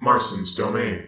Marston's Domain.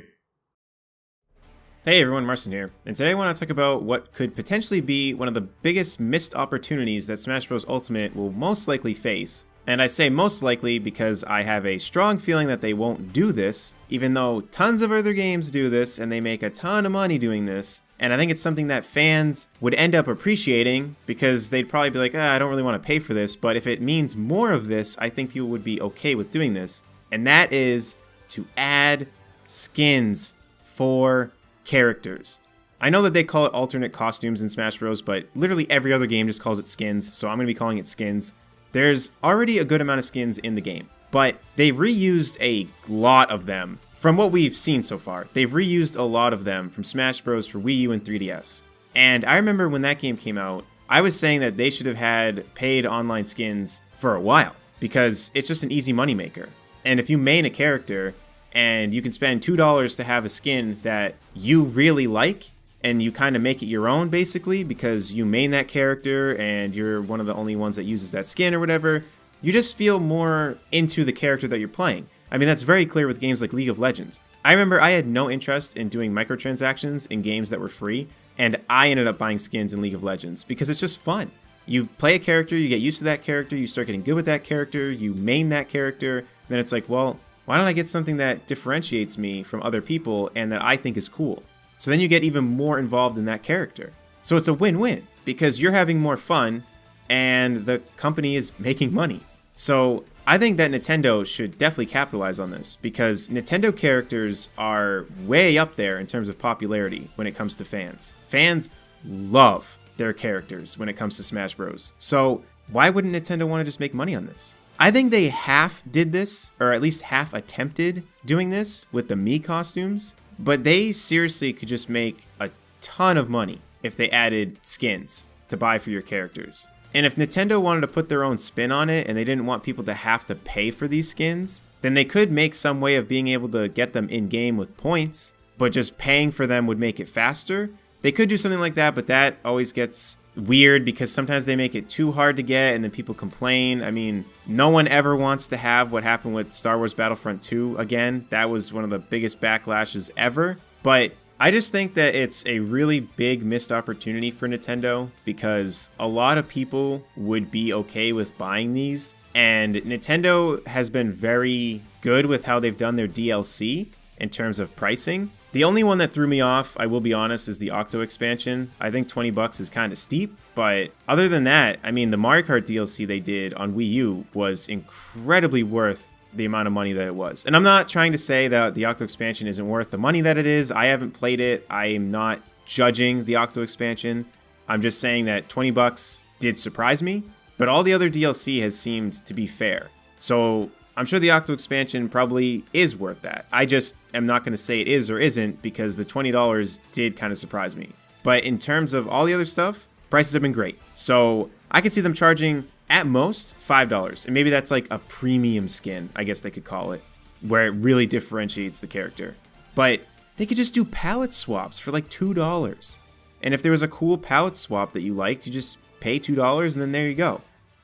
Hey everyone, Marcin here, and today I want to talk about what could potentially be one of the biggest missed opportunities that Smash Bros. Ultimate will most likely face. And I say most likely because I have a strong feeling that they won't do this, even though tons of other games do this and they make a ton of money doing this. And I think it's something that fans would end up appreciating because they'd probably be like, I don't really want to pay for this, but if it means more of this, I think people would be okay with doing this. And that is to add skins for characters. I know that they call it alternate costumes in Smash Bros, but literally every other game just calls it skins, so I'm going to be calling it skins. There's already a good amount of skins in the game, but they reused a lot of them from what we've seen so far. They've reused a lot of them from Smash Bros for Wii U and 3DS. And I remember when that game came out, I was saying that they should have had paid online skins for a while because it's just an easy moneymaker. And if you main a character and you can spend $2 to have a skin that you really like, and you kind of make it your own basically because you main that character and you're one of the only ones that uses that skin or whatever, you just feel more into the character that you're playing. I mean, that's very clear with games like League of Legends. I remember I had no interest in doing microtransactions in games that were free, and I ended up buying skins in League of Legends because it's just fun. You play a character, you get used to that character, you start getting good with that character, you main that character, then it's like, well, why don't I get something that differentiates me from other people and that I think is cool? So then you get even more involved in that character. So it's a win-win because you're having more fun and the company is making money. So I think that Nintendo should definitely capitalize on this because Nintendo characters are way up there in terms of popularity when it comes to fans. Fans love their characters when it comes to Smash Bros. So why wouldn't Nintendo want to just make money on this? I think they half did this, or at least half attempted doing this with the Mii costumes, but they seriously could just make a ton of money if they added skins to buy for your characters. And if Nintendo wanted to put their own spin on it and they didn't want people to have to pay for these skins, then they could make some way of being able to get them in-game with points, but just paying for them would make it faster. They could do something like that, but that always gets weird because sometimes they make it too hard to get and then people complain. I mean, no one ever wants to have what happened with Star Wars Battlefront 2 again. That was one of the biggest backlashes ever. But I just think that it's a really big missed opportunity for Nintendo because a lot of people would be okay with buying these. And Nintendo has been very good with how they've done their DLC in terms of pricing. The only one that threw me off, I will be honest, is the Octo expansion. I think $20 is kind of steep, but other than that, I mean, the Mario Kart DLC they did on Wii U was incredibly worth the amount of money that it was. And I'm not trying to say that the Octo expansion isn't worth the money that it is. I haven't played it. I am not judging the Octo expansion. I'm just saying that $20 did surprise me, but all the other DLC has seemed to be fair. So I'm sure the Octo expansion probably is worth that. I just am not going to say it is or isn't because the $20 did kind of surprise me. But in terms of all the other stuff, prices have been great. So I could see them charging at most $5. And maybe that's like a premium skin, I guess they could call it, where it really differentiates the character. But they could just do palette swaps for like $2. And if there was a cool palette swap that you liked, you just pay $2 and then there you go.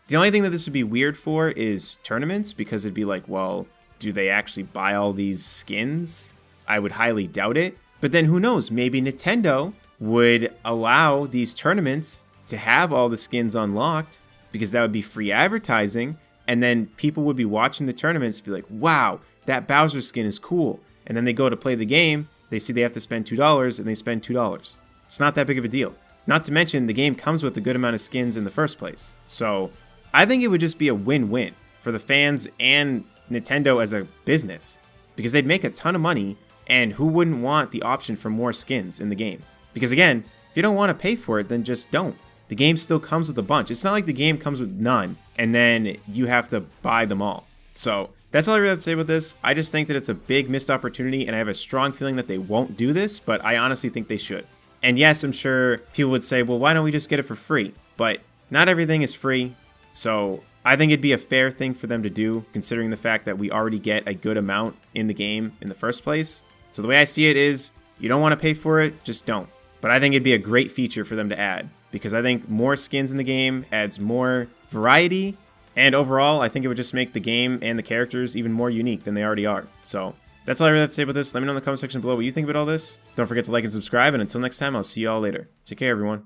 The only thing that this would be weird for is tournaments because it'd be like, well, do they actually buy all these skins? I would highly doubt it. But then who knows? Maybe Nintendo would allow these tournaments to have all the skins unlocked because that would be free advertising. And then people would be watching the tournaments and be like, wow, that Bowser skin is cool. And then they go to play the game. They see they have to spend $2 and they spend $2. It's not that big of a deal. Not to mention the game comes with a good amount of skins in the first place. So I think it would just be a win-win for the fans and Nintendo as a business because they'd make a ton of money and who wouldn't want the option for more skins in the game? Because again, if you don't want to pay for it, then just don't. The game still comes with a bunch. It's not like the game comes with none and then you have to buy them all. So that's all I really have to say about this. I just think that it's a big missed opportunity and I have a strong feeling that they won't do this, but I honestly think they should. And yes, I'm sure people would say, well, why don't we just get it for free? But not everything is free. So I think it'd be a fair thing for them to do, considering the fact that we already get a good amount in the game in the first place. So the way I see it is, you don't want to pay for it, just don't. But I think it'd be a great feature for them to add, because I think more skins in the game adds more variety, and overall, I think it would just make the game and the characters even more unique than they already are. So That's all I really have to say about this. Let me know in the comment section below what you think about all this. Don't forget to like and subscribe, and until next time, I'll see you all later. Take care, everyone.